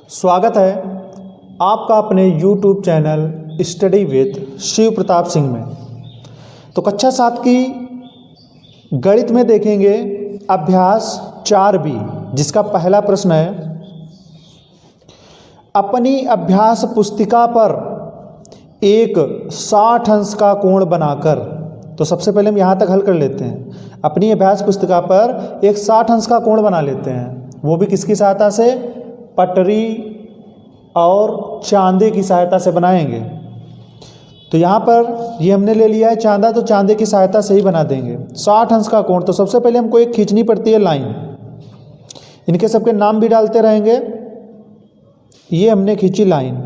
स्वागत है आपका अपने YouTube channel study with Shiv Pratap Singh में। तो कक्षा 7 की गणित में देखेंगे अभ्यास 4B, जिसका पहला प्रश्न है, अपनी अभ्यास पुस्तिका पर एक 60 अंश का कोण बनाकर। तो सबसे पहले हम यहाँ तक हल कर लेते हैं। अपनी अभ्यास पुस्तिका पर एक 60 अंश का कोण बना लेते हैं, वो भी किसकी सहायता से? पटरी और चांदे की सहायता से बनाएंगे। तो यहाँ पर ये हमने ले लिया है चांदा, तो चांदे की सहायता से ही बना देंगे 60 अंश का कोण। तो सबसे पहले हमको एक खींचनी पड़ती है लाइन, इनके सबके नाम भी डालते रहेंगे। ये हमने खींची लाइन।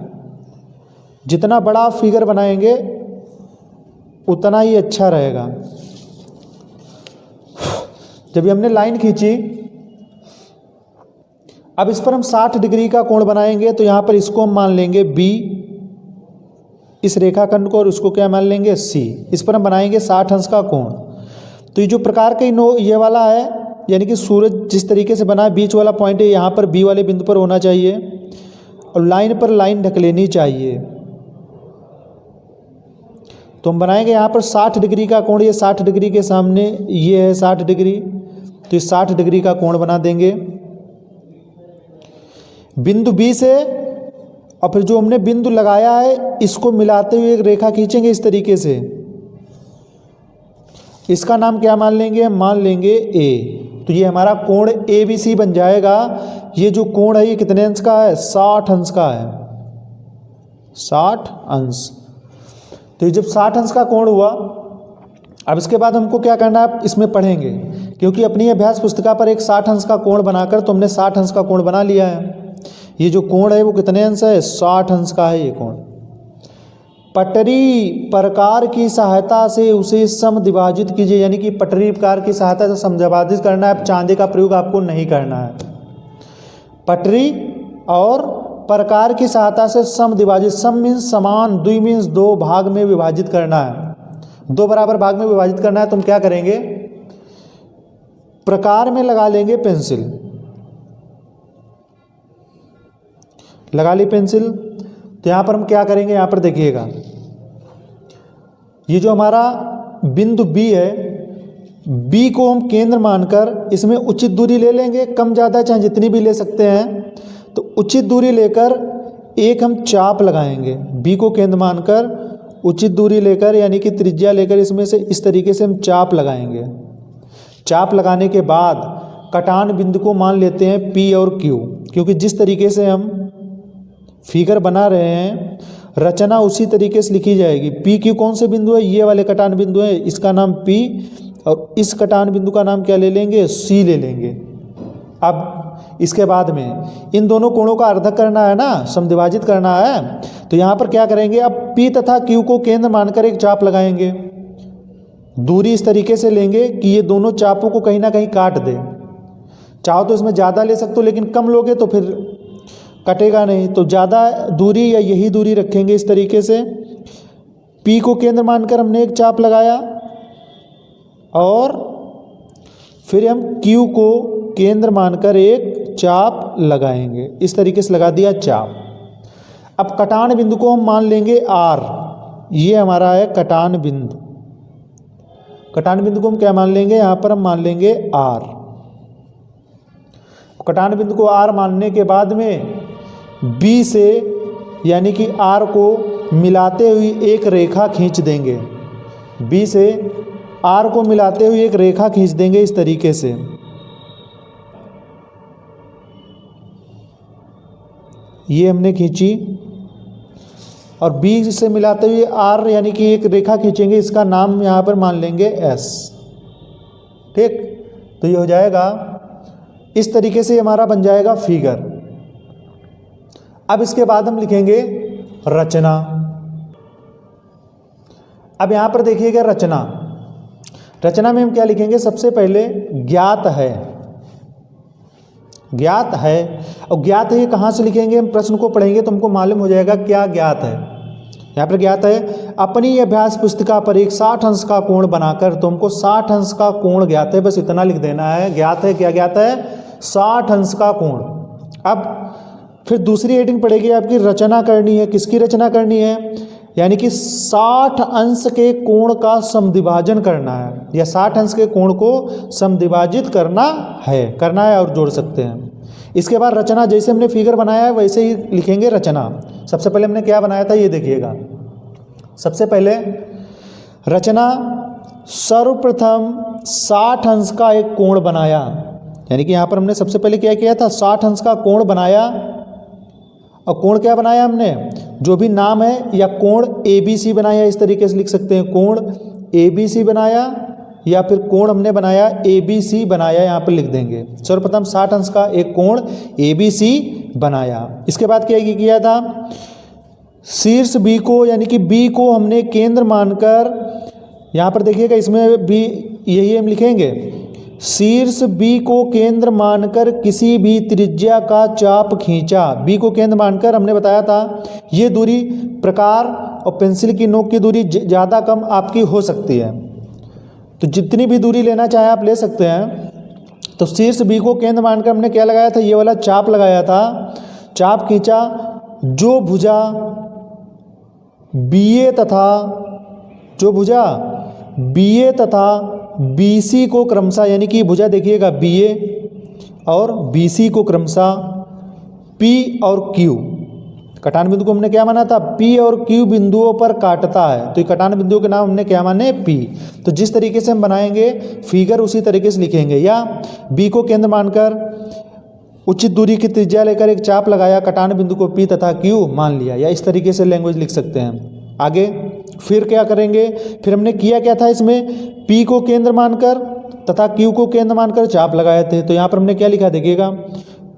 जितना बड़ा आप फिगर बनाएंगे उतना ही अच्छा रहेगा। जब ये हमने लाइन खींची, अब इस पर हम 60 डिग्री का कोण बनाएंगे। तो यहाँ पर इसको हम मान लेंगे B, इस रेखाखंड को, और उसको क्या मान लेंगे C। इस पर हम बनाएंगे 60 अंश का कोण। तो ये जो प्रकार का ये वाला है, यानी कि सूरज जिस तरीके से बना है, बीच वाला पॉइंट है, यहाँ पर B वाले बिंदु पर होना चाहिए और लाइन पर लाइन ढक लेनी चाहिए। तो हम बनाएंगे यहाँ पर 60 डिग्री का कोण। ये 60 डिग्री के सामने ये है 60 डिग्री, तो ये 60 डिग्री का कोण बना देंगे बिंदु B से। और फिर जो हमने बिंदु लगाया है इसको मिलाते हुए एक रेखा खींचेंगे इस तरीके से। इसका नाम क्या मान लेंगे? हम मान लेंगे A। तो ये हमारा कोण ABC बन जाएगा। ये जो कोण है ये कितने अंश का है? 60 अंश का है, 60 अंश। तो ये जब 60 अंश का कोण हुआ, अब इसके बाद हमको क्या करना है, इसमें पढ़ेंगे, क्योंकि अपनी अभ्यास पुस्तिका पर एक 60 अंश का कोण बनाकर तो हमने 60 अंश का कोण बना लिया है। ये जो कोण है वो कितने अंश है? 60 अंश का है ये कोण। पटरी प्रकार की सहायता से उसे समद्विभाजित कीजिए, यानी कि पटरी प्रकार की सहायता से समद्विभाजित करना है। चांदे का प्रयोग आपको नहीं करना है। पटरी और प्रकार की सहायता से समद्विभाजित, सम मीन्स समान, द्वि मीन्स दो भाग में विभाजित करना है, दो बराबर भाग में विभाजित करना है। तो हम क्या करेंगे, प्रकार में लगा लेंगे पेंसिल, लगा ली पेंसिल। तो यहाँ पर हम क्या करेंगे, यहाँ पर देखिएगा, ये जो हमारा बिंदु B है, B को हम केंद्र मानकर इसमें उचित दूरी ले लेंगे, कम ज़्यादा चाहे जितनी भी ले सकते हैं। तो उचित दूरी लेकर एक हम चाप लगाएंगे, B को केंद्र मानकर उचित दूरी लेकर, यानी कि त्रिज्या लेकर इसमें से इस तरीके से हम चाप लगाएंगे। चाप लगाने के बाद कटान बिंदु को मान लेते हैं P और Q, क्योंकि जिस तरीके से हम फिगर बना रहे हैं रचना उसी तरीके से लिखी जाएगी। P Q कौन से बिंदु है? ये वाले कटान बिंदु है, इसका नाम P और इस कटान बिंदु का नाम क्या ले लेंगे? C ले लेंगे। अब इसके बाद में इन दोनों कोणों का अर्धक करना है ना, समद्विभाजित करना है। तो यहाँ पर क्या करेंगे, अब P तथा Q को केंद्र मानकर एक चाप लगाएंगे। दूरी इस तरीके से लेंगे कि ये दोनों चापों को कहीं ना कहीं काट दे। चाहो तो इसमें ज़्यादा ले सकते हो, लेकिन कम लोगे तो फिर कटेगा नहीं। तो ज़्यादा दूरी या यही दूरी रखेंगे इस तरीके से। P को केंद्र मानकर हमने एक चाप लगाया और फिर हम Q को केंद्र मानकर एक चाप लगाएंगे, इस तरीके से लगा दिया चाप। अब कटान बिंदु को हम मान लेंगे R। ये हमारा है कटान बिंदु। कटान बिंदु को हम क्या मान लेंगे? यहाँ पर हम मान लेंगे R। कटान बिंदु को R मानने के बाद में B से, यानी कि R को मिलाते हुए एक रेखा खींच देंगे। B से R को मिलाते हुए एक रेखा खींच देंगे इस तरीके से। ये हमने खींची और B से मिलाते हुए R, यानी कि एक रेखा खींचेंगे, इसका नाम यहाँ पर मान लेंगे S। ठीक, तो ये हो जाएगा इस तरीके से, हमारा बन जाएगा फिगर। अब इसके बाद हम लिखेंगे रचना। अब यहाँ पर देखिएगा रचना। रचना में हम क्या लिखेंगे? सबसे पहले ज्ञात है, ज्ञात है। और ज्ञात है ये कहाँ से लिखेंगे? हम प्रश्न को पढ़ेंगे तो हमको मालूम हो जाएगा क्या ज्ञात है। यहाँ पर ज्ञात है, अपनी अभ्यास पुस्तिका पर एक 60 अंश का कोण बनाकर। तो हमको 60 अंश का कोण ज्ञात है, बस इतना लिख देना है। ज्ञात है, क्या ज्ञात है? 60 अंश का कोण। अब फिर दूसरी हेडिंग पड़ेगी आपकी रचना करनी है। किसकी रचना करनी है? यानी कि 60 अंश के कोण का समद्विभाजन करना है, या 60 अंश के कोण को समद्विभाजित करना है और जोड़ सकते हैं। इसके बाद रचना, जैसे हमने फिगर बनाया है वैसे ही लिखेंगे रचना। सबसे पहले हमने क्या बनाया था ये देखिएगा। सबसे पहले रचना, सर्वप्रथम 60 अंश का एक कोण बनाया, यानी कि यहाँ पर हमने सबसे पहले क्या किया था, 60 अंश का कोण बनाया। और कोण क्या बनाया हमने, जो भी नाम है, या कोण ABC बनाया, इस तरीके से लिख सकते हैं, कोण ABC बनाया, या फिर कोण हमने बनाया ABC बनाया, यहाँ पर लिख देंगे। सर्वप्रथम 60 अंश का एक कोण ABC बनाया। इसके बाद क्या किया था, शीर्ष B को, यानी कि B को हमने केंद्र मानकर, यहाँ पर देखिएगा इसमें भी यही हम लिखेंगे, शीर्ष B को केंद्र मानकर किसी भी त्रिज्या का चाप खींचा। B को केंद्र मानकर हमने बताया था ये दूरी प्रकार और पेंसिल की नोक की दूरी ज़्यादा कम आपकी हो सकती है, तो जितनी भी दूरी लेना चाहे आप ले सकते हैं। तो शीर्ष B को केंद्र मानकर हमने क्या लगाया था, ये वाला चाप लगाया था। चाप खींचा, जो भुजा BA तथा BC को क्रमशः, यानी कि भुजा देखिएगा BA और BC को क्रमशः P और Q, कटान बिंदु को हमने क्या माना था, P और Q बिंदुओं पर काटता है, तो ये कटान बिंदुओं के नाम हमने क्या माने, P। तो जिस तरीके से हम बनाएंगे फिगर उसी तरीके से लिखेंगे। या B को केंद्र मानकर उचित दूरी की त्रिज्या लेकर एक चाप लगाया, कटान बिंदु को P तथा Q मान लिया, या इस तरीके से लैंग्वेज लिख सकते हैं। आगे फिर क्या करेंगे, फिर हमने किया क्या था, इसमें P को केंद्र मानकर तथा Q को केंद्र मानकर चाप लगाए थे। तो यहाँ पर हमने क्या लिखा देखिएगा,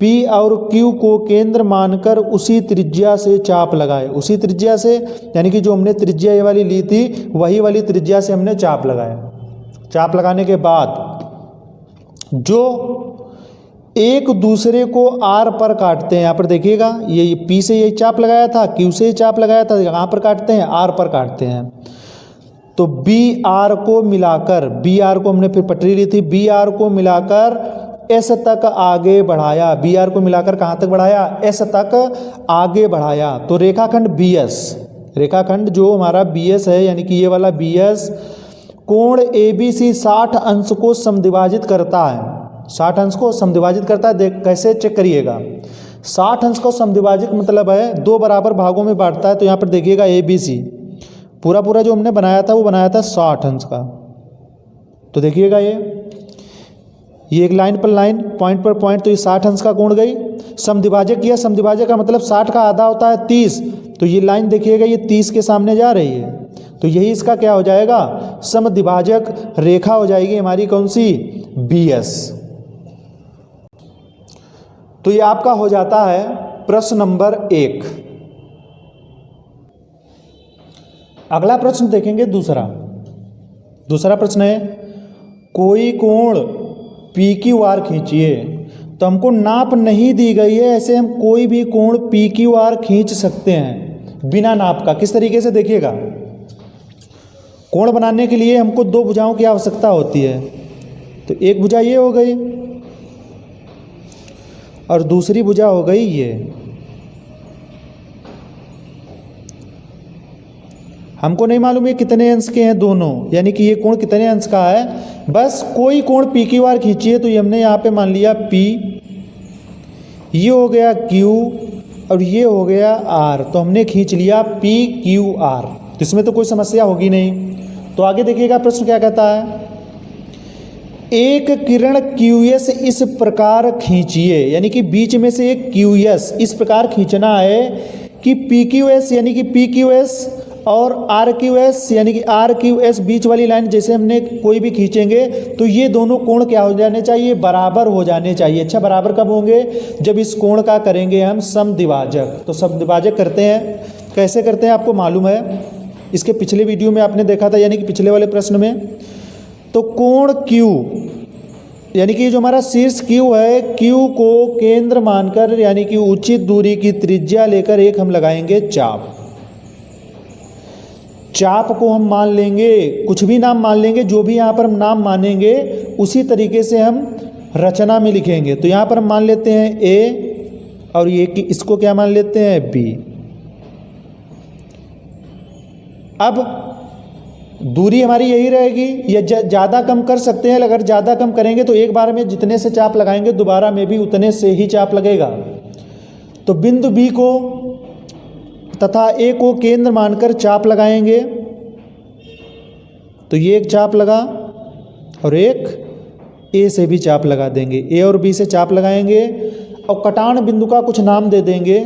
P और Q को केंद्र मानकर उसी त्रिज्या से चाप लगाए। उसी त्रिज्या से, यानी कि जो हमने त्रिज्या ये वाली ली थी वही वाली त्रिज्या से हमने चाप लगाया। चाप लगाने के बाद जो एक दूसरे को R पर काटते हैं, यहाँ पर देखिएगा ये P से यही चाप लगाया था, Q से चाप लगाया था, यहाँ पर काटते हैं, R पर काटते हैं। तो BR को मिलाकर, BR को हमने फिर पटरी ली थी, BR को मिलाकर S तक आगे बढ़ाया। BR को मिलाकर कहाँ तक बढ़ाया, S तक आगे बढ़ाया। तो रेखाखंड BS, रेखाखंड जो हमारा BS है, यानी कि ये वाला BS कोण ABC 60 अंश को समद्विभाजित करता है। 60 अंश को समद्विभाजित करता है, देख कैसे चेक करिएगा। 60 अंश को समद्विभाजित मतलब है 2 बराबर भागों में बांटता है। तो यहाँ पर देखिएगा ABC पूरा जो हमने बनाया था वो बनाया था 60 अंश का। तो देखिएगा ये एक लाइन पर लाइन, पॉइंट पर पॉइंट, तो ये 60 अंश का कोण गई। समद्विभाजक किया, समद्विभाजक का मतलब 60 का आधा होता है 30, तो ये लाइन देखिएगा ये 30 के सामने जा रही है, तो यही इसका क्या हो जाएगा, समद्विभाजक रेखा हो जाएगी हमारी, कौन सी, BS। तो ये आपका हो जाता है प्रश्न नंबर 1। अगला प्रश्न देखेंगे दूसरा प्रश्न है, कोई कोण PQR खींचिए। तो हमको नाप नहीं दी गई है, ऐसे हम कोई भी कोण PQR खींच सकते हैं बिना नाप का। किस तरीके से देखिएगा, कोण बनाने के लिए हमको 2 भुजाओं की आवश्यकता होती है। तो एक भुजा ये हो गई और दूसरी भुजा हो गई ये। हमको नहीं मालूम ये कितने अंश के हैं दोनों, यानी कि ये कोण कितने अंश का है। बस कोई कोण PQR खींचिए, तो ये हमने यहाँ पे मान लिया P, ये हो गया Q और ये हो गया R। तो हमने खींच लिया PQR, तो इसमें तो कोई समस्या होगी नहीं। तो आगे देखिएगा प्रश्न क्या कहता है, एक किरण QS इस प्रकार खींचिए, यानी कि बीच में से एक QS इस प्रकार खींचना है कि PQS यानी कि PQS और RQS यानी कि RQS बीच वाली लाइन जैसे हमने कोई भी खींचेंगे तो ये दोनों कोण क्या हो जाने चाहिए, बराबर हो जाने चाहिए। अच्छा, बराबर कब होंगे, जब इस कोण का करेंगे हम समद्विभाजक। तो समद्विभाजक करते हैं, कैसे करते हैं आपको मालूम है, इसके पिछले वीडियो में आपने देखा था, यानी कि पिछले वाले प्रश्न में। तो कोण Q यानी कि जो हमारा शीर्ष Q है, Q को केंद्र मानकर यानी कि उचित दूरी की त्रिज्या लेकर एक हम लगाएंगे चाप। चाप को हम मान लेंगे, कुछ भी नाम मान लेंगे, जो भी यहाँ पर हम नाम मानेंगे उसी तरीके से हम रचना में लिखेंगे। तो यहाँ पर हम मान लेते हैं A और ये कि इसको क्या मान लेते हैं बी। अब दूरी हमारी यही रहेगी, या ज़्यादा कम कर सकते हैं। अगर ज़्यादा कम करेंगे तो एक बार में जितने से चाप लगाएंगे दोबारा में भी उतने से ही चाप लगेगा। तो बिंदु बी को तथा ए को केंद्र मानकर चाप लगाएंगे। तो ये एक चाप लगा और एक ए से भी चाप लगा देंगे। ए और बी से चाप लगाएंगे और कटान बिंदु का कुछ नाम दे देंगे।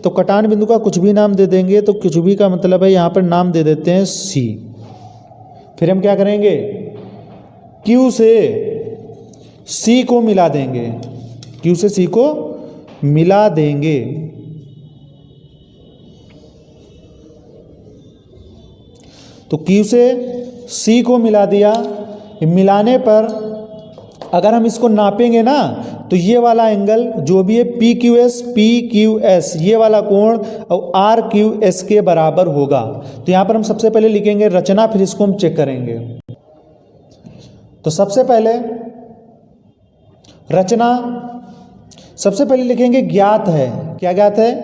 तो कटान बिंदु का कुछ भी नाम दे देंगे। तो कुछ भी का मतलब है यहाँ पर नाम दे देते हैं सी। फिर हम क्या करेंगे, Q से C को मिला देंगे। Q से C को मिला देंगे। तो Q से C को मिला दिया। मिलाने पर अगर हम इसको नापेंगे ना तो ये वाला एंगल जो भी है PQS ये वाला कोण और RQS के बराबर होगा। तो यहाँ पर हम सबसे पहले लिखेंगे रचना, फिर इसको हम चेक करेंगे। तो सबसे पहले रचना, सबसे पहले लिखेंगे ज्ञात है। क्या ज्ञात है?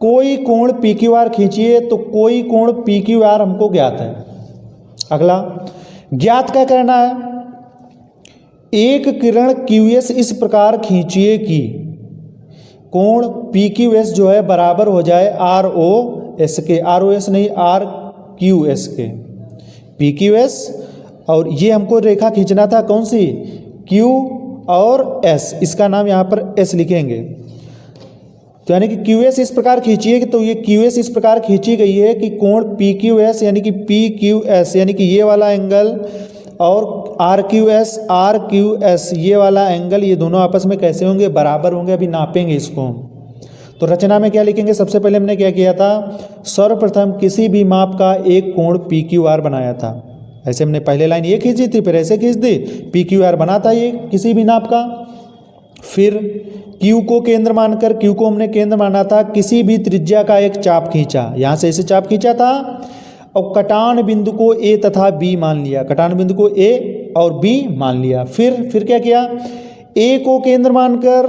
कोई कोण PQR खींचिए। तो कोई कोण PQR हमको ज्ञात है। अगला ज्ञात क्या करना है, एक किरण QS इस प्रकार खींचिए कि कोण PQS जो है बराबर हो जाए ROS के। ROS नहीं, RQS के। PQS और ये हमको रेखा खींचना था कौन सी, Q और S। इसका नाम यहाँ पर S लिखेंगे। तो यानी कि QS इस प्रकार खींचिए। तो ये QS इस प्रकार खींची गई है कि कोण PQS यानी कि PQS यानी कि ये वाला एंगल और RQS ये वाला एंगल, ये दोनों आपस में कैसे होंगे, बराबर होंगे। अभी नापेंगे इसको। तो रचना में क्या लिखेंगे, सबसे पहले हमने क्या किया था, सर्वप्रथम किसी भी माप का एक कोण PQR बनाया था। ऐसे हमने पहले लाइन ये खींची थी, फिर ऐसे खींच दी, PQR बना था ये किसी भी नाप का। फिर Q को केंद्र मानकर, Q को हमने केंद्र माना था, किसी भी त्रिज्या का एक चाप खींचा। यहाँ से ऐसे चाप खींचा था और कटान बिंदु को A तथा B मान लिया। कटान बिंदु को A और B मान लिया। फिर क्या किया, A को केंद्र मानकर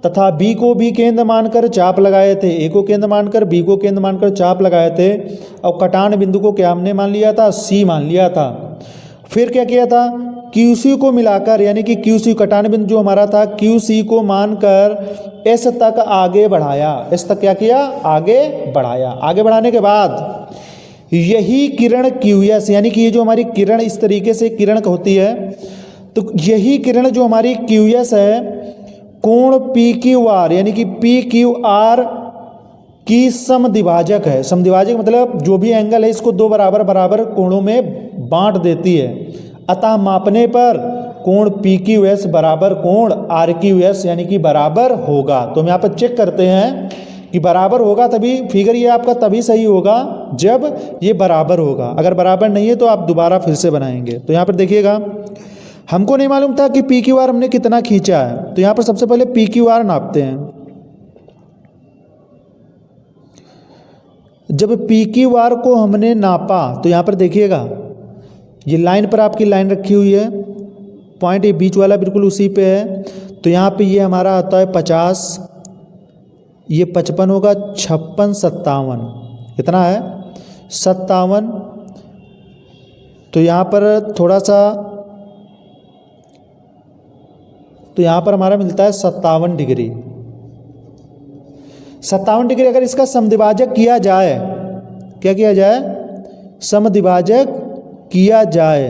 तथा B को भी केंद्र मानकर चाप लगाए थे। A को केंद्र मानकर, B को केंद्र मानकर चाप लगाए थे और कटान बिंदु को क्या हमने मान लिया था, C मान लिया था। फिर क्या किया था, QC को मिलाकर यानी कि QC कटान बिंदु जो हमारा था QC को मानकर S तक आगे बढ़ाया। S तक क्या किया, आगे बढ़ाया। आगे बढ़ाने के बाद यही किरण QS यानी कि ये जो हमारी किरण इस तरीके से किरण होती है, तो यही किरण जो हमारी QS है कोण PQR यानी कि PQR की समद्विभाजक है। समद्विभाजक मतलब जो भी एंगल है इसको दो बराबर बराबर कोणों में बांट देती है। अतः मापने पर कोण PQS बराबर कोण RQS यानी कि बराबर होगा। तो हम यहाँ पर चेक करते हैं कि बराबर होगा, तभी फिगर ये आपका तभी सही होगा जब ये बराबर होगा। अगर बराबर नहीं है तो आप दोबारा फिर से बनाएंगे। तो यहाँ पर देखिएगा, हमको नहीं मालूम था कि PQR हमने कितना खींचा है। तो यहाँ पर सबसे पहले PQR नापते हैं। जब PQR को हमने नापा तो यहाँ पर देखिएगा, ये लाइन पर आपकी लाइन रखी हुई है, पॉइंट ये बीच वाला बिल्कुल उसी पे है। तो यहाँ पे ये हमारा आता है 50, ये 55 होगा, 56, 57, कितना है 57। तो यहाँ पर थोड़ा सा, तो यहाँ पर हमारा मिलता है 57 डिग्री। 57 डिग्री अगर इसका समद्विभाजक किया जाए, क्या किया जाए, समद्विभाजक किया जाए।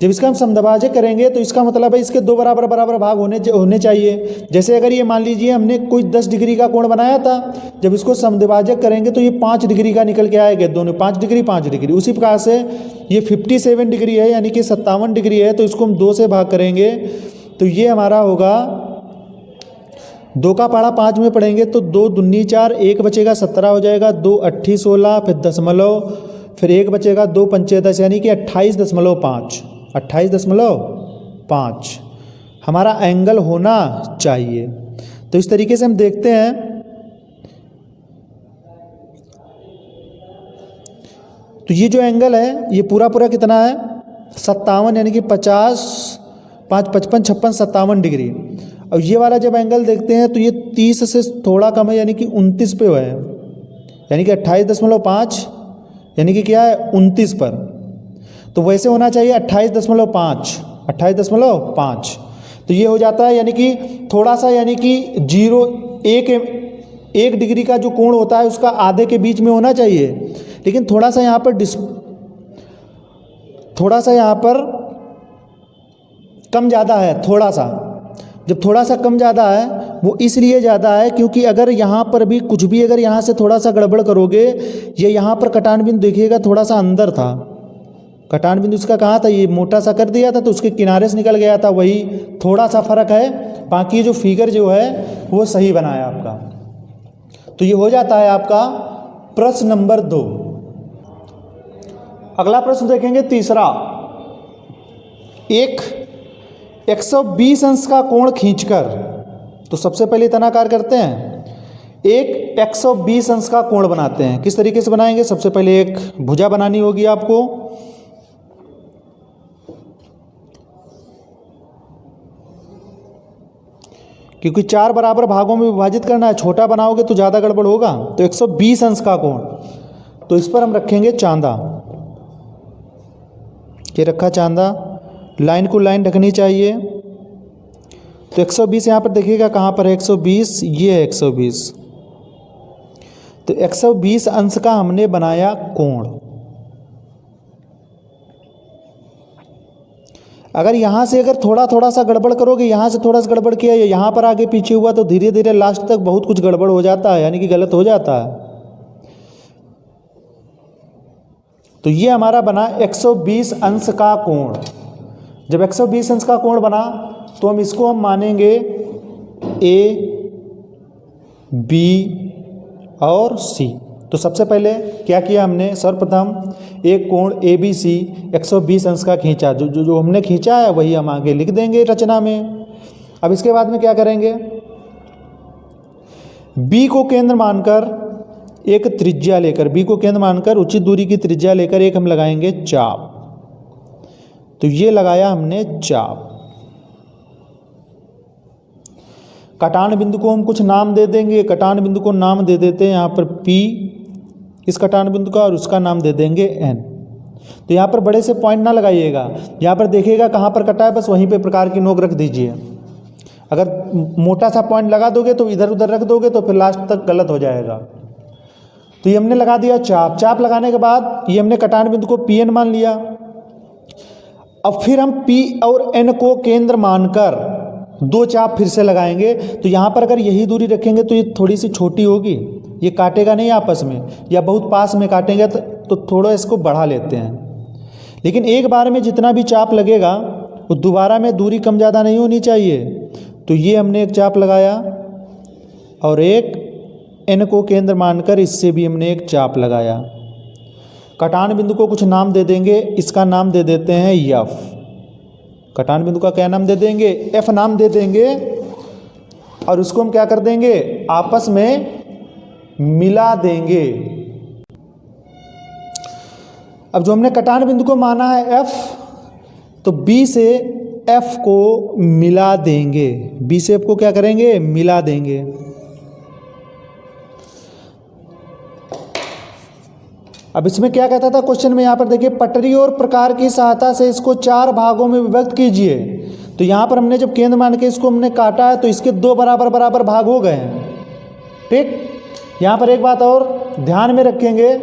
जब इसका हम समद्विभाजक करेंगे तो इसका मतलब है इसके दो बराबर बराबर भाग होने चाहिए। जैसे अगर ये मान लीजिए हमने कोई 10 डिग्री का कोण बनाया था, जब इसको समद्विभाजक करेंगे तो ये 5 डिग्री का निकल के आएगा, दोनों 5 डिग्री 5 डिग्री। उसी प्रकार से ये 57 डिग्री है यानी कि 57 डिग्री है, तो इसको हम 2 से भाग करेंगे तो ये हमारा होगा, 2 का पहाड़ा 5 में पढ़ेंगे तो 2 दूनी 4, 1 बचेगा 17 हो जाएगा, 2 8 16, फिर दशमलव, फिर 1 बचेगा, 2 पंचे 10 यानी कि 28.5, 28.5 हमारा एंगल होना चाहिए। तो इस तरीके से हम देखते हैं। तो ये जो एंगल है ये पूरा पूरा कितना है, 57 यानी कि 50 5 55 56 57 डिग्री। और ये वाला जब एंगल देखते हैं तो ये 30 से थोड़ा कम है, यानी कि 29 पे है, यानी कि 28.5 यानी कि क्या है 29 पर। तो वैसे होना चाहिए 28.5 28.5। तो ये हो जाता है, यानी कि थोड़ा सा, यानी कि 1 डिग्री का जो कोण होता है उसका आधे के बीच में होना चाहिए। लेकिन थोड़ा सा यहाँ पर कम ज़्यादा है, थोड़ा सा। जब थोड़ा सा कम ज़्यादा है वो इसलिए ज़्यादा है क्योंकि अगर यहाँ पर भी कुछ भी, अगर यहाँ से थोड़ा सा गड़बड़ करोगे, ये यहाँ पर कटान बिंदु देखिएगा थोड़ा सा अंदर था, कटान बिंदु इसका कहाँ था, ये मोटा सा कर दिया था तो उसके किनारे से निकल गया था, वही थोड़ा सा फर्क है। बाकी जो फिगर जो है वो सही बना है आपका। तो ये हो जाता है आपका प्रश्न नंबर 2। अगला प्रश्न देखेंगे तीसरा। एक 120 अंश का कोण खींचकर, तो सबसे पहले तनाकार करते हैं, एक 120 अंश का कोण बनाते हैं। किस तरीके से बनाएंगे? सबसे पहले एक भुजा बनानी होगी आपको। क्योंकि 4 बराबर भागों में विभाजित करना है, छोटा बनाओगे तो ज़्यादा गड़बड़ होगा। तो 120 अंश का कोण, तो इस पर हम रखेंगे चांदा। ये रखा चांदा, लाइन को लाइन रखनी चाहिए। तो 120 यहाँ पर देखिएगा कहाँ पर है 120, ये है 120। तो 120 अंश का हमने बनाया कोण। अगर यहाँ से अगर थोड़ा सा गड़बड़ करोगे, यहाँ से थोड़ा सा गड़बड़ किया या यहाँ पर आगे पीछे हुआ, तो धीरे धीरे लास्ट तक बहुत कुछ गड़बड़ हो जाता है, यानी कि गलत हो जाता है। तो ये हमारा बना 120 अंश का कोण। जब 120 अंश का कोण बना तो हम मानेंगे ए, बी और सी। तो सबसे पहले क्या किया हमने, सर्वप्रथम एक कोण ए बी सी 120 अंश का खींचा। जो हमने खींचा है वही हम आगे लिख देंगे रचना में। अब इसके बाद में क्या करेंगे, बी को केंद्र मानकर एक त्रिज्या लेकर, बी को केंद्र मानकर उचित दूरी की त्रिज्या लेकर एक हम लगाएंगे चाप। तो ये लगाया हमने चाप। कटान बिंदु को हम कुछ नाम दे देंगे। कटान बिंदु को नाम दे देते हैं यहाँ पर P, इस कटान बिंदु का, और उसका नाम दे देंगे N। तो यहाँ पर बड़े से पॉइंट ना लगाइएगा, यहाँ पर देखिएगा कहाँ पर कटा है, बस वहीं पे प्रकार की नोक रख दीजिए। अगर मोटा सा पॉइंट लगा दोगे तो इधर उधर रख दोगे तो फिर लास्ट तक गलत हो जाएगा। तो ये हमने लगा दिया चाप। चाप लगाने के बाद ये हमने कटान बिंदु को PN मान लिया। अब फिर हम P और N को केंद्र मानकर 2 चाप फिर से लगाएंगे। तो यहाँ पर अगर यही दूरी रखेंगे तो ये थोड़ी सी छोटी होगी, ये काटेगा नहीं आपस में, या बहुत पास में काटेंगे तो थोड़ा इसको बढ़ा लेते हैं। लेकिन एक बार में जितना भी चाप लगेगा वो दोबारा में दूरी कम ज़्यादा नहीं होनी चाहिए। तो ये हमने एक चाप लगाया और एक N को केंद्र मानकर इससे भी हमने एक चाप लगाया। कटान बिंदु को कुछ नाम दे देंगे, इसका नाम दे देते हैं F। कटान बिंदु का क्या नाम दे देंगे, F नाम दे देंगे। और उसको हम क्या कर देंगे, आपस में मिला देंगे। अब जो हमने कटान बिंदु को माना है F, तो B से F को मिला देंगे। B से F को क्या करेंगे, मिला देंगे। अब इसमें क्या कहता था क्वेश्चन में, यहाँ पर देखिए, पटरी और प्रकार की सहायता से इसको 4 भागों में विभक्त कीजिए। तो यहाँ पर हमने जब केंद्र मान के इसको हमने काटा है तो इसके 2 बराबर भाग हो गए हैं। ठीक, यहाँ पर एक बात और ध्यान में रखेंगे,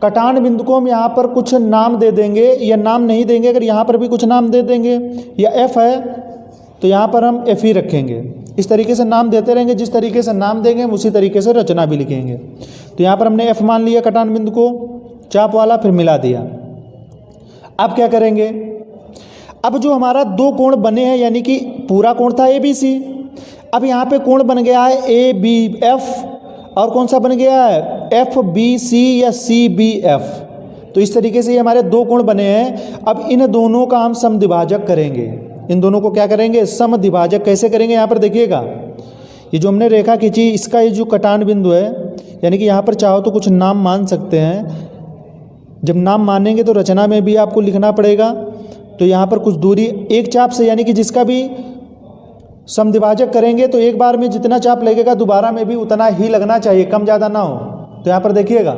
कटान बिंदु को हम यहाँ पर कुछ नाम दे देंगे या नाम नहीं देंगे। अगर यहाँ पर भी कुछ नाम दे देंगे, या F है तो यहाँ पर हम F ही रखेंगे। इस तरीके से नाम देते रहेंगे, जिस तरीके से नाम देंगे हम उसी तरीके से रचना भी लिखेंगे। तो यहाँ पर हमने F मान लिया कटान बिंदु को, चाप वाला, फिर मिला दिया। अब क्या करेंगे, अब जो हमारा 2 कोण बने हैं, यानी कि पूरा कोण था ABC, अब यहाँ पे कोण बन गया है ABF, और कौन सा बन गया है FBC या CBF। तो इस तरीके से ये हमारे 2 कोण बने हैं। अब इन दोनों का हम समद्विभाजक करेंगे। इन दोनों को क्या करेंगे, समद्विभाजक। कैसे करेंगे, यहाँ पर देखिएगा, ये जो हमने रेखा खींची, इसका ये जो कटान बिंदु है, यानी कि यहाँ पर चाहो तो कुछ नाम मान सकते हैं। जब नाम मानेंगे तो रचना में भी आपको लिखना पड़ेगा। तो यहाँ पर कुछ दूरी एक चाप से, यानी कि जिसका भी समद्विभाजक करेंगे तो एक बार में जितना चाप लगेगा दोबारा में भी उतना ही लगना चाहिए, कम ज़्यादा ना हो। तो यहाँ पर देखिएगा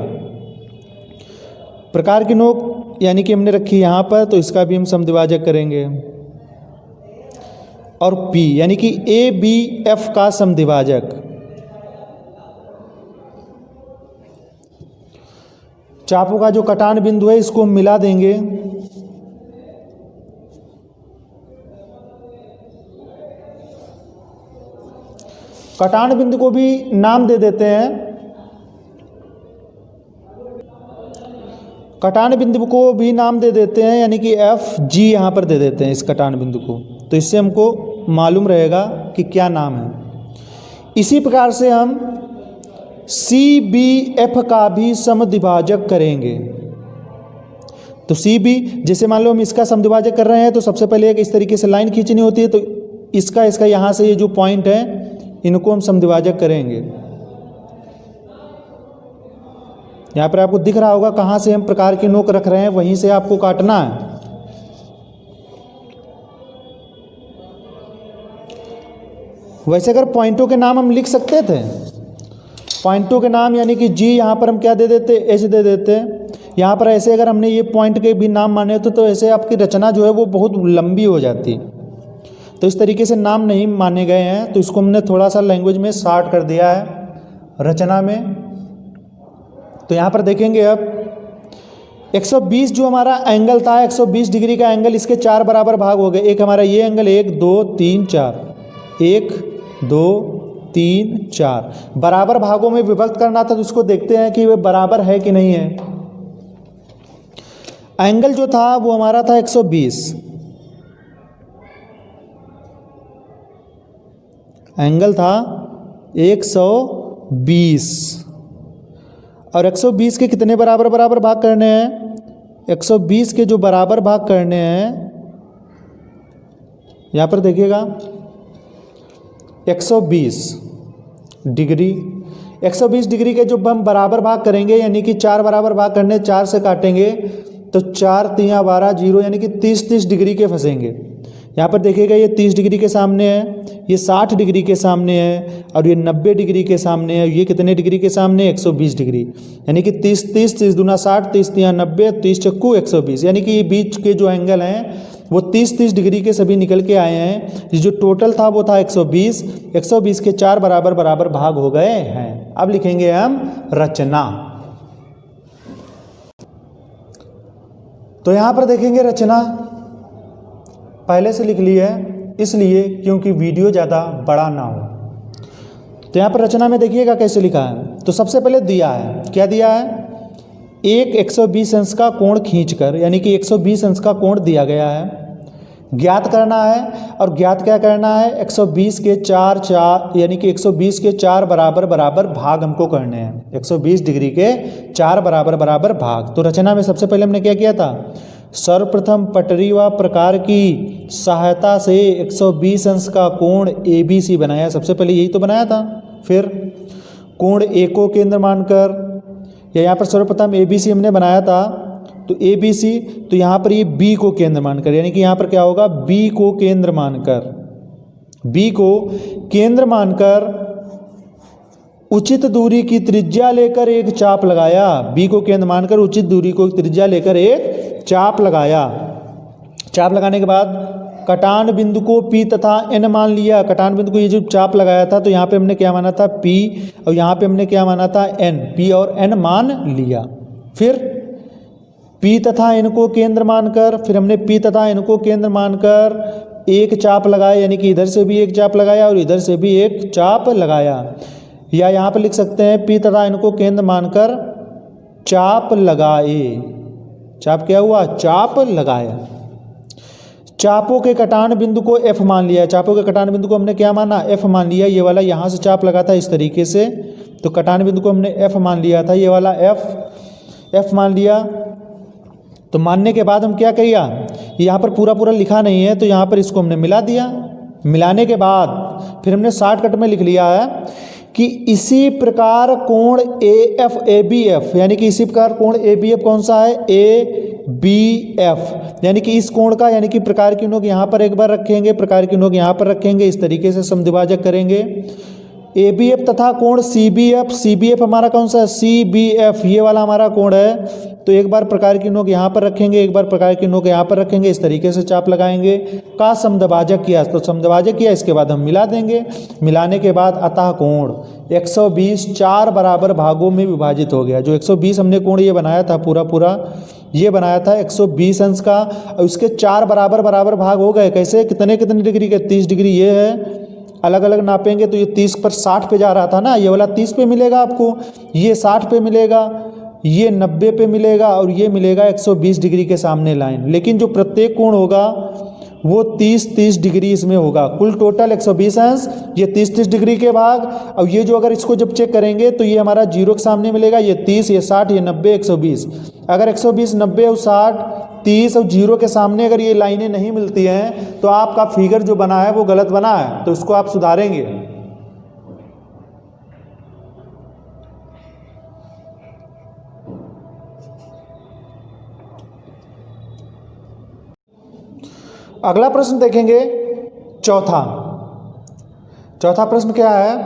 प्रकार की नोक यानी कि हमने रखी यहाँ पर, तो इसका भी हम समद्विभाजक करेंगे। और P यानी कि ABF का समद्विभाजक, चापों का जो कटान बिंदु है इसको हम मिला देंगे। कटान बिंदु को भी नाम दे देते हैं, कटान बिंदु को भी नाम दे देते हैं, यानी कि FG यहाँ पर दे देते हैं इस कटान बिंदु को। तो इससे हमको मालूम रहेगा कि क्या नाम है। इसी प्रकार से हम CBF का भी समद्विभाजक करेंगे। तो CB, जैसे मान लो हम इसका समद्विभाजक कर रहे हैं तो सबसे पहले एक इस तरीके से लाइन खींचनी होती है, तो इसका यहाँ से ये जो पॉइंट है इनको हम समद्विभाजक करेंगे। यहाँ पर आपको दिख रहा होगा कहाँ से हम प्रकार की नोक रख रहे हैं, वहीं से आपको काटना है। वैसे अगर पॉइंटों के नाम हम लिख सकते थे, पॉइंटों के नाम यानी कि G यहाँ पर हम क्या दे देते, H दे देते। यहाँ पर ऐसे अगर हमने ये पॉइंट के भी नाम माने होते तो ऐसे आपकी रचना जो है वो बहुत लंबी हो जाती। तो इस तरीके से नाम नहीं माने गए हैं, तो इसको हमने थोड़ा सा लैंग्वेज में शॉर्ट कर दिया है रचना में। तो यहाँ पर देखेंगे अब 120 जो हमारा एंगल था, 120 डिग्री का एंगल, इसके 4 बराबर भाग हो गए। एक हमारा ये एंगल 1 2 3 4, 1 2 3 4 बराबर भागों में विभक्त करना था। तो इसको देखते हैं कि वे बराबर है कि नहीं है। एंगल जो था वो हमारा था 120, एंगल था 120 और 120 के कितने बराबर बराबर भाग करने हैं, 120 के जो बराबर भाग करने हैं, यहाँ पर देखिएगा 120 डिग्री, 120 डिग्री के जो हम बराबर भाग करेंगे यानी कि 4 बराबर भाग करने, 4 से काटेंगे तो 4 3 12 0 यानी कि 30 डिग्री के फंसेंगे। यहाँ पर देखिएगा ये 30 डिग्री के सामने है, ये 60 डिग्री के सामने है और ये 90 डिग्री के सामने है। ये कितने डिग्री के सामने, 120 डिग्री, यानी कि 30 30 30 दूना 60, 30 3 90, 30 चक्कू 120, यानी कि ये बीच के जो एंगल हैं वो 30 डिग्री के सभी निकल के आए हैं। जो टोटल था वो था 120, 120 के 4 बराबर बराबर भाग हो गए हैं। अब लिखेंगे हम रचना। तो यहाँ पर देखेंगे रचना पहले से लिख ली है, इसलिए क्योंकि वीडियो ज़्यादा बड़ा ना हो। तो यहाँ पर रचना में देखिएगा कैसे लिखा है। तो सबसे पहले दिया है, क्या दिया है, एक 120 अंश का कोण खींचकर, यानी कि 120 अंश का कोण दिया गया है, ज्ञात करना है। और ज्ञात क्या करना है, 120 के 4 यानी कि 120 के 4 बराबर बराबर भाग हमको करने हैं। 120 डिग्री के 4 बराबर बराबर भाग। तो रचना में सबसे पहले हमने क्या किया था, सर्वप्रथम पटरी व प्रकार की सहायता से 120 अंश का कोण ABC बनाया। सबसे पहले यही तो बनाया था। फिर कोण A को केंद्र मानकर, या यहाँ पर सर्वप्रथम ABC हमने बनाया था, तो ABC, तो यहाँ पर ये B को केंद्र मानकर, यानी कि यहाँ पर क्या होगा, B को केंद्र मानकर, B को केंद्र मानकर उचित दूरी की त्रिज्या लेकर एक चाप लगाया। B को केंद्र मानकर उचित दूरी को त्रिज्या लेकर एक चाप लगाया। चाप लगाने के बाद कटान बिंदु को P तथा N मान लिया। कटान बिंदु को ये जो चाप लगाया था तो यहाँ पे हमने क्या माना था, P, और यहाँ पे हमने क्या माना था, N। P और N मान लिया। फिर P तथा N को केंद्र मानकर, फिर हमने P तथा N को केंद्र मानकर एक चाप लगाया, यानी कि इधर से भी एक चाप लगाया और इधर से भी एक चाप लगाया। या यहाँ पर लिख सकते हैं P तथा N को केंद्र मानकर चाप लगाए। चाप क्या हुआ, चाप लगाया। चापों के कटान बिंदु को F मान लिया। चापों के कटान बिंदु को हमने क्या माना, F मान लिया। ये वाला यहाँ से चाप लगा था इस तरीके से, तो कटान बिंदु को हमने F मान लिया था। ये वाला F मान लिया। तो मानने के बाद हम क्या किया, यहाँ पर पूरा पूरा लिखा नहीं है तो यहाँ पर इसको हमने मिला दिया। मिलाने के बाद फिर हमने शॉर्टकट में लिख लिया है कि इसी प्रकार कोण AF ABF, यानी कि इसी प्रकार कोण ABF कौन सा है, बी एफ, यानी कि इस कोण का, यानी कि प्रकार की नोक यहाँ पर एक बार रखेंगे, प्रकार की नोक यहाँ पर रखेंगे, इस तरीके से समद्विभाजक करेंगे। ए बी एफ तथा कोण C B F, C B F हमारा कौन सा है, सी बी एफ, ये वाला हमारा कोण है। तो एक बार प्रकार की नोक यहाँ पर रखेंगे, एक बार प्रकार की नोक यहाँ पर रखेंगे, इस तरीके से चाप लगाएंगे। का समद्विभाजक किया, तो समद्विभाजक किया, इसके बाद हम मिला देंगे। मिलाने के बाद अतः कोण 120 4 बराबर भागों में विभाजित हो गया। जो 120 हमने कोण ये बनाया था पूरा ये बनाया था 120 अंश का, और उसके 4 बराबर भाग हो गए। कैसे, कितने डिग्री के, 30 डिग्री ये है, अलग अलग नापेंगे तो ये 30 पर 60 पे जा रहा था ना, ये वाला 30 पे मिलेगा आपको, ये 60 पे मिलेगा, ये 90 पे मिलेगा, और ये मिलेगा 120 डिग्री के सामने लाइन। लेकिन जो प्रत्येक कोण होगा वो 30 डिग्री इसमें होगा। कुल टोटल 120 अंश, ये 30 डिग्री के भाग, और ये जो अगर इसको जब चेक करेंगे तो ये हमारा 0 के सामने मिलेगा, ये 30, ये 60, ये 90, 120। अगर 120, 90 और 60, 30 और 0 के सामने अगर ये लाइनें नहीं मिलती हैं तो आपका फिगर जो बना है वो गलत बना है, तो इसको आप सुधारेंगे। अगला प्रश्न देखेंगे, चौथा प्रश्न क्या है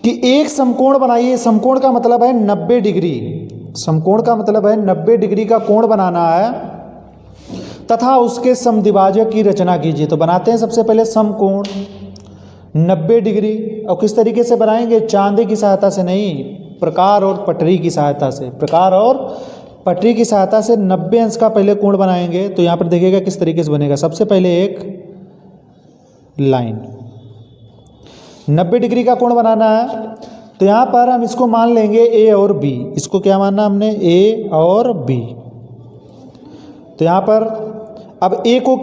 कि एक समकोण बनाइए। समकोण का मतलब है 90 डिग्री, समकोण का मतलब है 90 डिग्री का कोण बनाना है तथा उसके समद्विभाजक की रचना कीजिए। तो बनाते हैं सबसे पहले समकोण 90 डिग्री, और किस तरीके से बनाएंगे, चांदे की सहायता से नहीं, प्रकार और पटरी की सहायता से, प्रकार और पटरी की सहायता से 90 अंश का पहले कोण बनाएंगे। तो यहाँ पर देखिएगा किस तरीके से बनेगा। सबसे पहले एक लाइन 90 डिग्री का कोण बनाना है, तो यहाँ पर हम इसको मान लेंगे ए और बी। इसको क्या मानना हमने, ए और बी। तो यहाँ पर अब ए को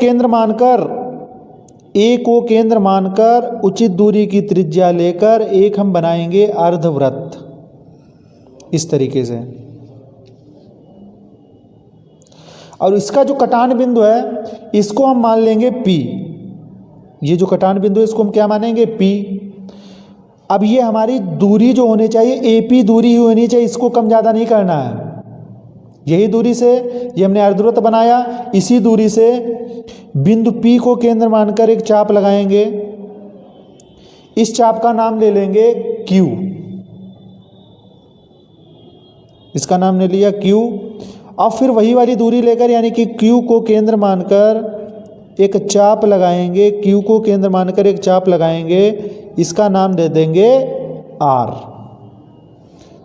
केंद्र मानकर उचित दूरी की त्रिज्या लेकर एक हम बनाएंगे अर्धवृत्त, इस तरीके से। और इसका जो कटान बिंदु है इसको हम मान लेंगे P। ये जो कटान बिंदु है इसको हम क्या मानेंगे, P। अब ये हमारी दूरी जो होनी चाहिए AP दूरी ही होनी चाहिए, इसको कम ज़्यादा नहीं करना है। यही दूरी से ये हमने अर्धवृत्त बनाया, इसी दूरी से बिंदु P को केंद्र मानकर एक चाप लगाएंगे। इस चाप का नाम ले लेंगे Q, इसका नाम ले लिया Q। अब फिर वही वाली दूरी लेकर, यानी कि Q को केंद्र मानकर एक चाप लगाएंगे, Q को केंद्र मानकर एक चाप लगाएंगे, इसका नाम दे देंगे R।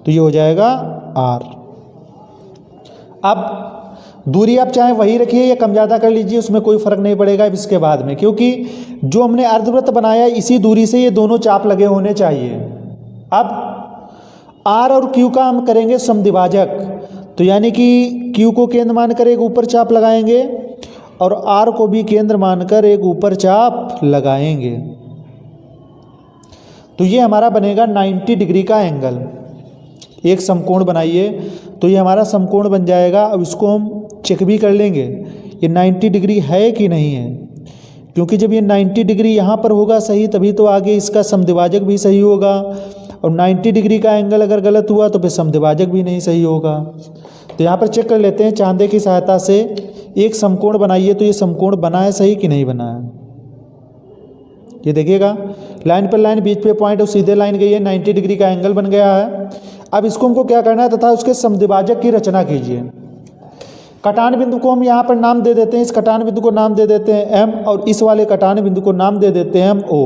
तो ये हो जाएगा R। अब दूरी आप चाहे वही रखिए या कम ज़्यादा कर लीजिए, उसमें कोई फर्क नहीं पड़ेगा इसके बाद में, क्योंकि जो हमने अर्धवृत्त बनाया इसी दूरी से ये दोनों चाप लगे होने चाहिए। अब R और Q का हम करेंगे समद्विभाजक, तो यानी कि Q को केंद्र मानकर एक ऊपर चाप लगाएंगे और R को भी केंद्र मानकर एक ऊपर चाप लगाएंगे। तो ये हमारा बनेगा 90 डिग्री का एंगल। एक समकोण बनाइए तो ये हमारा समकोण बन जाएगा। अब इसको हम चेक भी कर लेंगे ये 90 डिग्री है कि नहीं है, क्योंकि जब ये 90 डिग्री यहाँ पर होगा सही, तभी तो आगे इसका समद्विभाजक भी सही होगा। और 90 डिग्री का एंगल अगर गलत हुआ तो फिर समद्विभाजक भी नहीं सही होगा। तो यहाँ पर चेक कर लेते हैं चांदे की सहायता से। एक समकोण बनाइए तो ये समकोण बना है सही कि नहीं बना है। ये देखिएगा लाइन पर लाइन, बीच पे पॉइंट और सीधे लाइन गई है, 90 डिग्री का एंगल बन गया है। अब इसको हमको क्या करना है, तथा उसके समद्विभाजक की रचना कीजिए। कटान बिंदु को हम यहाँ पर नाम दे देते हैं, इस कटान बिंदु को नाम दे देते हैं M, और इस वाले कटान बिंदु को नाम दे देते हैं हम O।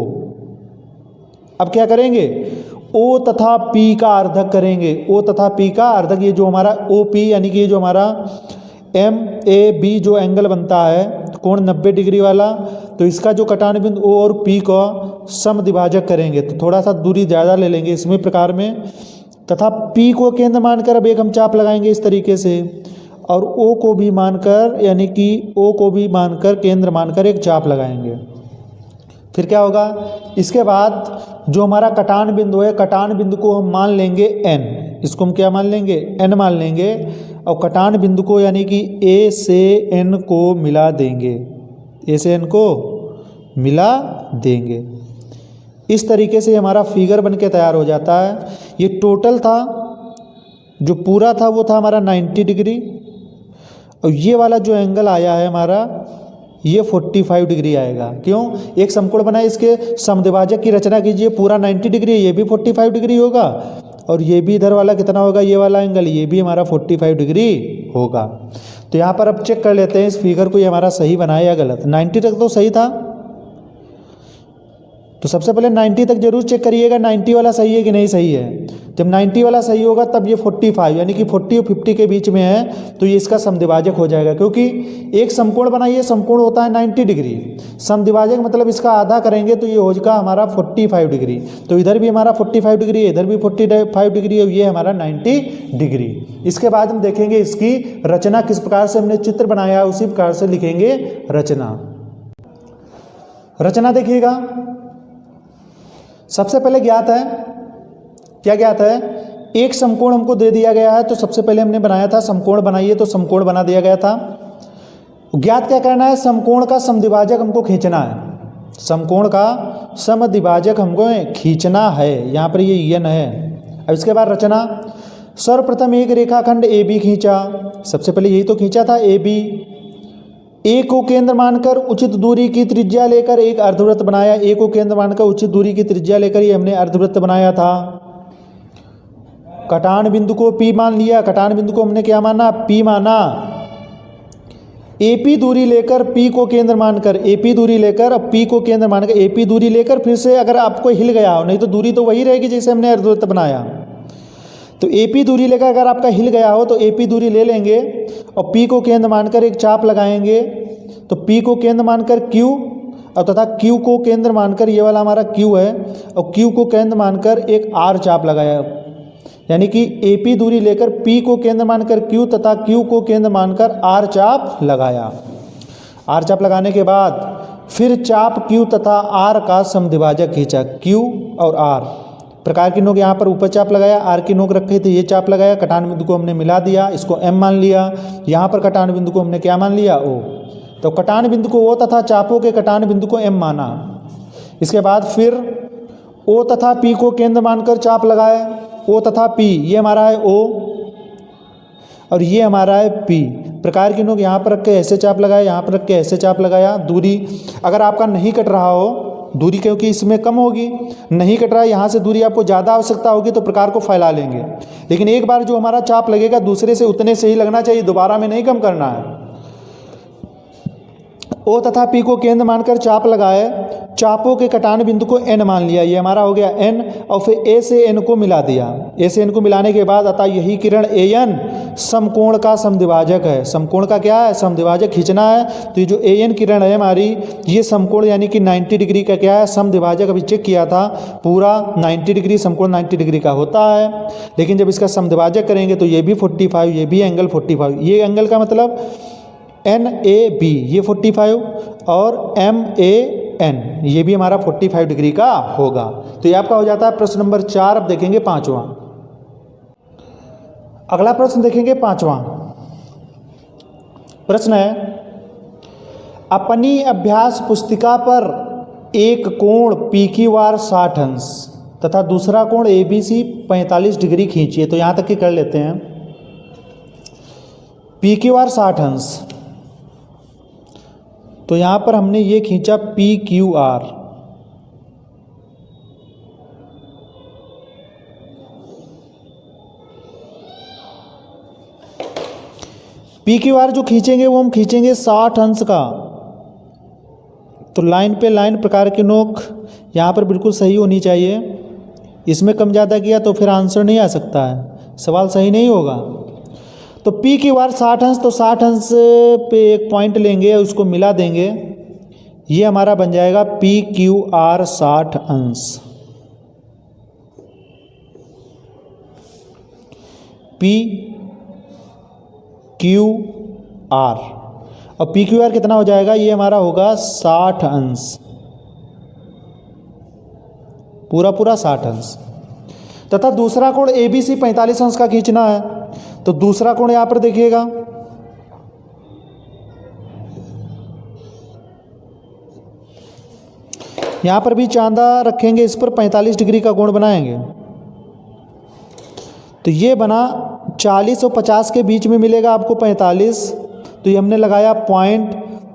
अब क्या करेंगे, O तथा P का अर्धक करेंगे। O तथा P का अर्धक, ये जो हमारा OP यानी कि ये जो हमारा MAB जो एंगल बनता है कोण 90 डिग्री वाला, तो इसका जो कटान बिंदु O और P का समद्विभाजक करेंगे। तो थोड़ा सा दूरी ज़्यादा ले लेंगे इसमें प्रकार में, तथा P को केंद्र मानकर अब एक हम चाप लगाएंगे इस तरीके से, और O को भी मानकर, यानी कि O को भी मानकर केंद्र मानकर एक चाप लगाएंगे। फिर क्या होगा, इसके बाद जो हमारा कटान बिंदु है, कटान बिंदु को हम मान लेंगे N। इसको हम क्या मान लेंगे, N मान लेंगे। और कटान बिंदु को यानी कि A से N को मिला देंगे, A से N को मिला देंगे। इस तरीके से हमारा फिगर बन के तैयार हो जाता है। ये टोटल था, जो पूरा था वो था हमारा 90 डिग्री, और ये वाला जो एंगल आया है हमारा ये 45 डिग्री आएगा। क्यों? एक समकोण बना, इसके समद्विभाजक की रचना कीजिए, पूरा 90 डिग्री, ये भी 45 डिग्री होगा और ये भी इधर वाला कितना होगा, ये वाला एंगल, ये भी हमारा 45 डिग्री होगा। तो यहाँ पर अब चेक कर लेते हैं इस फिगर को, ये हमारा सही बना है या गलत। 90 तक तो सही था, तो सबसे पहले 90 तक जरूर चेक करिएगा 90 वाला सही है कि नहीं सही है। जब 90 वाला सही होगा तब ये 45 यानी कि 40 और 50 के बीच में है तो ये इसका समद्विभाजक हो जाएगा, क्योंकि एक समकोण बनाइए, समकोण होता है 90 डिग्री, समद्विभाजक मतलब इसका आधा करेंगे तो ये होगा हमारा 45 डिग्री। तो इधर भी हमारा 45 डिग्री है, इधर भी 45 डिग्री है, ये हमारा 90 डिग्री। इसके बाद हम देखेंगे इसकी रचना किस प्रकार से हमने चित्र बनाया उसी प्रकार से लिखेंगे रचना। रचना देखिएगा, सबसे पहले ज्ञात है, क्या ज्ञात है, एक समकोण हमको दे दिया गया है, तो सबसे पहले हमने बनाया था समकोण बनाइए, तो समकोण बना दिया गया था। ज्ञात क्या करना है, समकोण का समद्विभाजक हमको खींचना है, समकोण का समद्विभाजक हमको खींचना है, यहाँ पर ये n है। अब इसके बाद रचना, सर्वप्रथम एक रेखाखंड AB खींचा, सबसे पहले यही तो खींचा था AB, ए को केंद्र मानकर उचित दूरी की त्रिज्या लेकर एक अर्धवृत्त बनाया, ए को केंद्र मानकर उचित दूरी की त्रिज्या लेकर ये हमने अर्धवृत्त बनाया था। कटान बिंदु को P मान लिया, कटान बिंदु को हमने क्या माना, P माना। AP दूरी लेकर P को केंद्र मानकर, AP दूरी लेकर अब P को केंद्र मानकर AP दूरी लेकर फिर से अगर आपको हिल गया हो, नहीं तो दूरी तो वही रहेगी जैसे हमने अर्धवृत्त बनाया, तो AP दूरी लेकर अगर आपका हिल गया हो तो AP दूरी ले लेंगे और P को केंद्र मानकर एक चाप लगाएंगे, तो P को केंद्र मानकर Q और तथा Q को केंद्र मानकर ये वाला हमारा Q है और Q को केंद्र मानकर एक R चाप लगाया, यानी कि AP दूरी लेकर P को केंद्र मानकर Q तथा Q को केंद्र मानकर R चाप लगाया। R चाप लगाने के बाद फिर चाप Q तथा R का समद्विभाजक खींचा, Q और R प्रकार की नोक यहाँ पर ऊपर चाप लगाया, आर की नोक रखे थे, ये चाप लगाया, कटान बिंदु को हमने मिला दिया, इसको M मान लिया, यहाँ पर कटान बिंदु को हमने क्या मान लिया, O। तो कटान बिंदु को O तथा चापों के कटान बिंदु को M माना। इसके बाद फिर O तथा P को केंद्र मानकर चाप लगाए, O तथा P, ये हमारा है O और ये हमारा है P। प्रकार की नोक यहाँ पर रख के ऐसे चाप लगाया, यहाँ पर रख के ऐसे चाप लगाया। दूरी अगर आपका नहीं कट रहा हो, दूरी क्योंकि इसमें कम होगी, नहीं कट रहा है, यहाँ से दूरी आपको ज़्यादा आवश्यकता होगी तो प्रकार को फैला लेंगे, लेकिन एक बार जो हमारा चाप लगेगा दूसरे से उतने से ही लगना चाहिए, दोबारा में नहीं कम करना है। O तथा P को केंद्र मानकर चाप लगाए, चापों के कटान बिंदु को N मान लिया, ये हमारा हो गया N और फिर A से N को मिला दिया। A से N को मिलाने के बाद अतः यही किरण AN समकोण का समद्विभाजक है। समकोण का क्या है, समद्विभाजक खींचना है, तो ये जो AN किरण है हमारी, ये समकोण यानी कि 90 डिग्री का क्या है, समद्विभाजक। अभी चेक किया था, पूरा 90 डिग्री, समकोण 90 डिग्री का होता है, लेकिन जब इसका समद्विभाजक करेंगे तो ये भी 45, ये भी एंगल 45, ये एंगल का मतलब NAB ये 45 और MAN ये भी हमारा 45 डिग्री का होगा। तो ये आपका हो जाता है प्रश्न नंबर 4। अब देखेंगे 5वां। अगला प्रश्न देखेंगे 5वां प्रश्न है, अपनी अभ्यास पुस्तिका पर एक कोण PQR 60 अंश तथा दूसरा कोण ABC 45 डिग्री खींचिए। तो यहाँ तक की कर लेते हैं। PQR 60 अंश, तो यहाँ पर हमने ये खींचा PQR, PQR जो खींचेंगे वो हम खींचेंगे 60 अंश का। तो लाइन पे लाइन प्रकार की नोक यहाँ पर बिल्कुल सही होनी चाहिए, इसमें कम ज़्यादा किया तो फिर आंसर नहीं आ सकता है, सवाल सही नहीं होगा। तो PQR 60 अंश, तो 60 अंश पे एक पॉइंट लेंगे, उसको मिला देंगे, ये हमारा बन जाएगा PQR 60 अंश। PQR और PQR कितना हो जाएगा, ये हमारा होगा 60 अंश, पूरा पूरा 60 अंश। तथा दूसरा कोण ABC 45 अंश का खींचना है, तो दूसरा कोण यहां पर देखिएगा, यहां पर भी चांदा रखेंगे, इस पर 45 डिग्री का कोण बनाएंगे। तो ये बना 40 और 50 के बीच में मिलेगा आपको 45, तो ये हमने लगाया पॉइंट,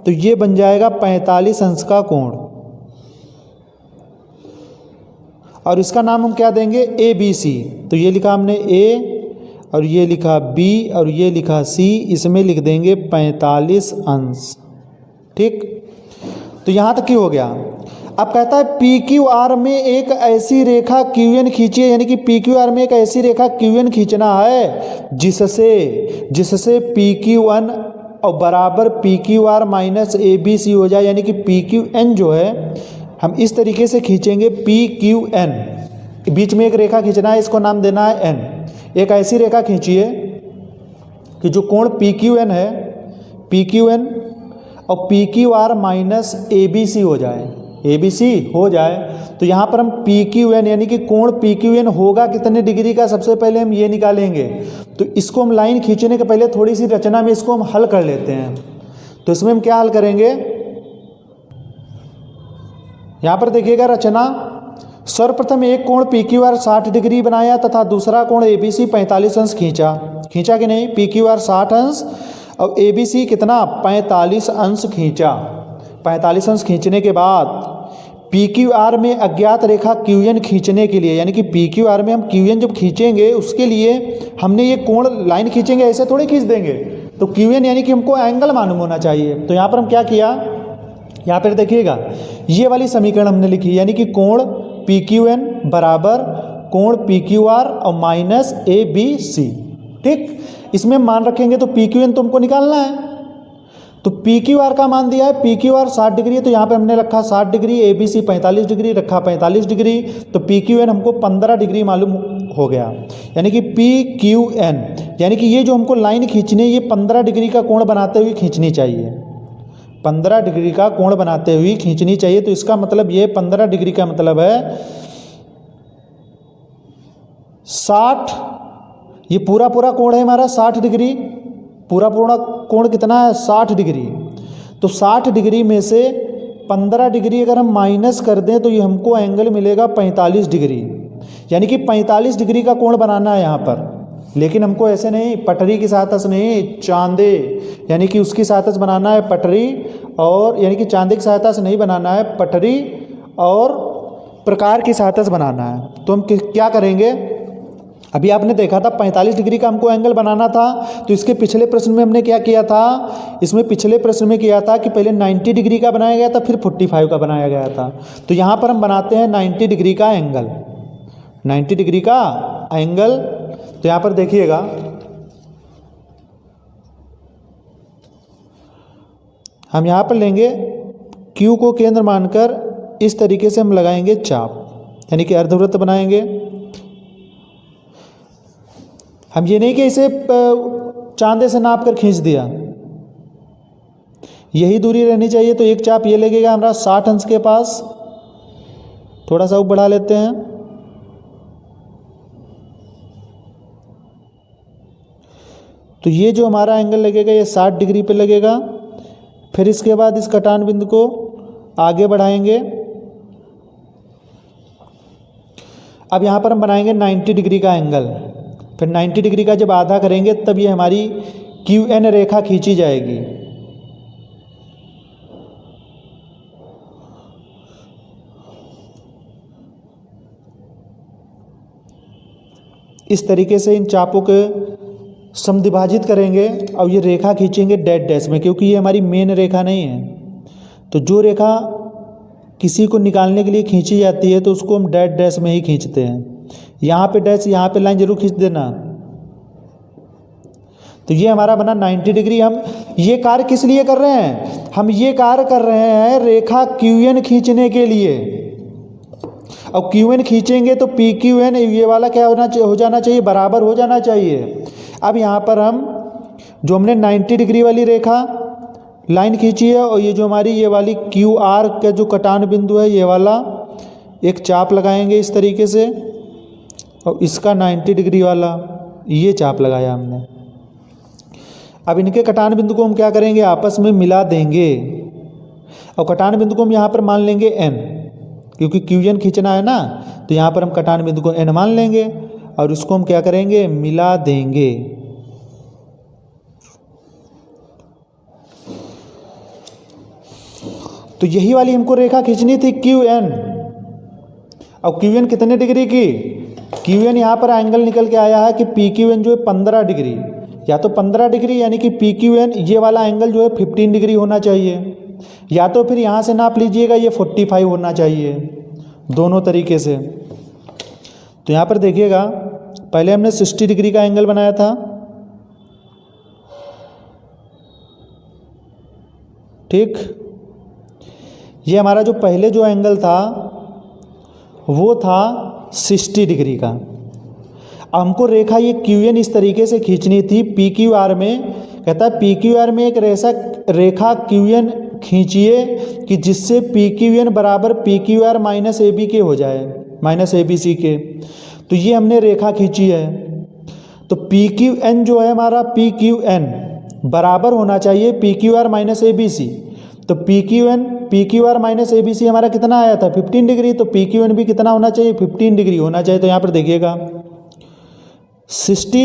तो ये बन जाएगा 45 अंश का कोण। और इसका नाम हम क्या देंगे, ए बी सी। तो ये लिखा हमने ए, और ये लिखा बी, और ये लिखा सी, इसमें लिख देंगे 45 अंश। ठीक, तो यहाँ तक ही हो गया। अब कहता है पी क्यू आर में एक ऐसी रेखा क्यू एन खींचिए, यानी कि पी क्यू आर में एक ऐसी रेखा क्यू एन खींचना है जिससे पी क्यू एन और बराबर P Q R minus A B C हो जाए, यानी कि पी क्यू एन जो है हम इस तरीके से खींचेंगे पी क्यू एन, बीच में एक रेखा खींचना है, इसको नाम देना है एन। एक ऐसी रेखा खींचिए कि जो कोण पी क्यू एन है, पी क्यू एन और P Q R minus A B C हो जाए, ए बी सी हो जाए। तो यहाँ पर हम पी क्यू एन यानी कि कोण पी क्यू एन होगा कितने डिग्री का, सबसे पहले हम ये निकालेंगे। तो इसको हम लाइन खींचने के पहले थोड़ी सी रचना में इसको हम हल कर लेते हैं। तो इसमें हम क्या हल करेंगे, यहाँ पर देखिएगा रचना, सर्वप्रथम एक कोण पी क्यू आर 60 डिग्री बनाया तथा दूसरा कोण ए बी सी 45 अंश खींचा कि नहीं, पी क्यू आर 60 अंश और ए बी सी कितना 45 अंश खींचा। 45 अंश खींचने के बाद पी क्यू आर में अज्ञात रेखा क्यू एन खींचने के लिए, यानी कि पी क्यू आर में हम क्यू एन जब खींचेंगे उसके लिए हमने ये कोण लाइन खींचेंगे, ऐसे थोड़े खींच देंगे। तो क्यू एन यानी कि हमको एंगल मालूम होना चाहिए। तो यहाँ पर हम क्या किया, यहाँ पर देखिएगा ये वाली समीकरण हमने लिखी, यानी कि कोण पी क्यू एन बराबर कोण पी क्यू आर और माइनस ए बी सी। ठीक, इसमें मान रखेंगे तो पी क्यू एन तो हमको निकालना है। तो पी क्यू आर का मान दिया है, पी क्यू आर 60 डिग्री है, तो यहाँ पे हमने रखा 60 degree, A B C 45 degree रखा 45 डिग्री, तो पी क्यू एन हमको 15 डिग्री मालूम हो गया। यानी कि पी क्यू एन यानी कि ये जो हमको लाइन खींचनी है ये 15 डिग्री का कोण बनाते हुए खींचनी चाहिए, 15 डिग्री का कोण बनाते हुए खींचनी चाहिए। तो इसका मतलब ये 15 डिग्री का मतलब है 60, ये पूरा कोण है हमारा 60 डिग्री, पूरा कोण कितना है 60 डिग्री। तो 60 डिग्री में से 15 डिग्री अगर हम माइनस कर दें तो ये हमको एंगल मिलेगा 45 डिग्री, यानी कि 45 डिग्री का कोण बनाना है यहाँ पर। लेकिन हमको ऐसे नहीं, पटरी की सहायता से नहीं, चांदे यानी कि उसकी सहायता से बनाना है पटरी, और यानी कि चांदे की सहायता से नहीं बनाना है, पटरी और प्रकार की सहायता से बनाना है। तो हम क्या करेंगे, अभी आपने देखा था 45 डिग्री का हमको एंगल बनाना था। तो इसके पिछले प्रश्न में हमने क्या किया था, इसमें पिछले प्रश्न में किया था कि पहले 90 डिग्री का बनाया गया था, फिर 45 का बनाया गया था। तो यहाँ पर हम बनाते हैं 90 डिग्री का एंगल, 90 डिग्री का एंगल। तो यहाँ पर देखिएगा हम यहाँ पर लेंगे Q को केंद्र मानकर इस तरीके से हम लगाएंगे चाप, यानी कि अर्धवृत्त बनाएंगे। हम ये नहीं कि इसे चांदे से नाप कर खींच दिया, यही दूरी रहनी चाहिए। तो एक चाप ये लगेगा हमारा 60 अंश के पास, थोड़ा सा बढ़ा लेते हैं। तो ये जो हमारा एंगल लगेगा ये 60 डिग्री पे लगेगा। फिर इसके बाद इस कटान बिंदु को आगे बढ़ाएंगे। अब यहाँ पर हम बनाएंगे 90 डिग्री का एंगल। फिर 90 डिग्री का जब आधा करेंगे तब ये हमारी क्यू एन रेखा खींची जाएगी। इस तरीके से इन चापों के समद्विभाजित करेंगे और ये रेखा खींचेंगे डैश डैश में, क्योंकि ये हमारी मेन रेखा नहीं है। तो जो रेखा किसी को निकालने के लिए खींची जाती है तो उसको हम डैश डैश में ही खींचते हैं। यहाँ पे डैश, यहाँ पे लाइन जरूर खींच देना। तो ये हमारा बना 90 डिग्री। हम ये कार्य किस लिए कर रहे हैं, हम ये कार्य कर रहे हैं रेखा क्यू एन खींचने के लिए। और क्यू एन खींचेंगे तो पी क्यू एन ये वाला क्या हो जाना चाहिए, बराबर हो जाना चाहिए। अब यहाँ पर हम जो हमने 90 डिग्री वाली रेखा लाइन खींची है और ये जो हमारी ये वाली क्यू आर का जो कटान बिंदु है ये वाला एक चाप लगाएंगे इस तरीके से, और इसका 90 डिग्री वाला ये चाप लगाया हमने। अब इनके कटान बिंदु को हम क्या करेंगे, आपस में मिला देंगे। और कटान बिंदु को हम यहाँ पर मान लेंगे n, क्योंकि क्यू एन खींचना है ना। तो यहाँ पर हम कटान बिंदु को n मान लेंगे और इसको हम क्या करेंगे, मिला देंगे। तो यही वाली हमको रेखा खींचनी थी क्यू एन। अब क्यू एन कितने डिग्री की, क्यू एन यहाँ पर एंगल निकल के आया है कि पी क्यू एन जो है 15 डिग्री, या तो 15 डिग्री यानी कि पी क्यू एन ये वाला एंगल जो है 15 डिग्री होना चाहिए, या तो फिर यहाँ से नाप लीजिएगा ये 45 होना चाहिए, दोनों तरीके से। तो यहाँ पर देखिएगा पहले हमने 60 डिग्री का एंगल बनाया था, ठीक। ये हमारा जो पहले जो एंगल था वो था 60 डिग्री का। हमको रेखा ये क्यू एन इस तरीके से खींचनी थी पी क्यू आर में। कहता है पी क्यू आर में एक रेखा क्यू एन खींचिए कि जिससे पी क्यू एन बराबर P Q R minus A B के हो जाए, माइनस ए बी सी के। तो ये हमने रेखा खींची है। तो पी क्यू एन जो है हमारा पी क्यू एन बराबर होना चाहिए P Q R minus A B C. तो P Q R minus A B C हमारा कितना आया था 15 डिग्री, तो पी क्यू एन भी कितना होना चाहिए 15 डिग्री होना चाहिए। तो यहाँ पर देखिएगा 60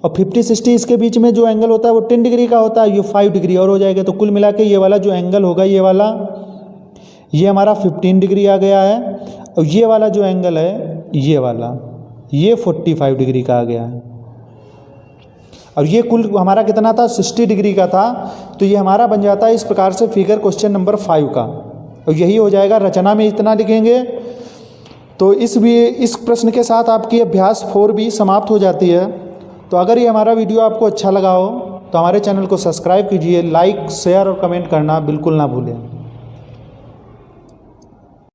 और 50 60 इसके बीच में जो एंगल होता है वो 10 डिग्री का होता है, ये 5 डिग्री और हो जाएगा। तो कुल मिला के ये वाला जो एंगल होगा ये वाला, ये हमारा 15 डिग्री आ गया है, और ये वाला जो एंगल है ये वाला, ये 45 डिग्री का आ गया है। और ये कुल हमारा कितना था 60 डिग्री का था। तो ये हमारा बन जाता है इस प्रकार से फिगर क्वेश्चन नंबर 5 का, और यही हो जाएगा। रचना में इतना लिखेंगे। तो इस प्रश्न के साथ आपकी अभ्यास 4 भी समाप्त हो जाती है। तो अगर ये हमारा वीडियो आपको अच्छा लगा हो तो हमारे चैनल को सब्सक्राइब कीजिए, लाइक शेयर और कमेंट करना बिल्कुल ना भूलें।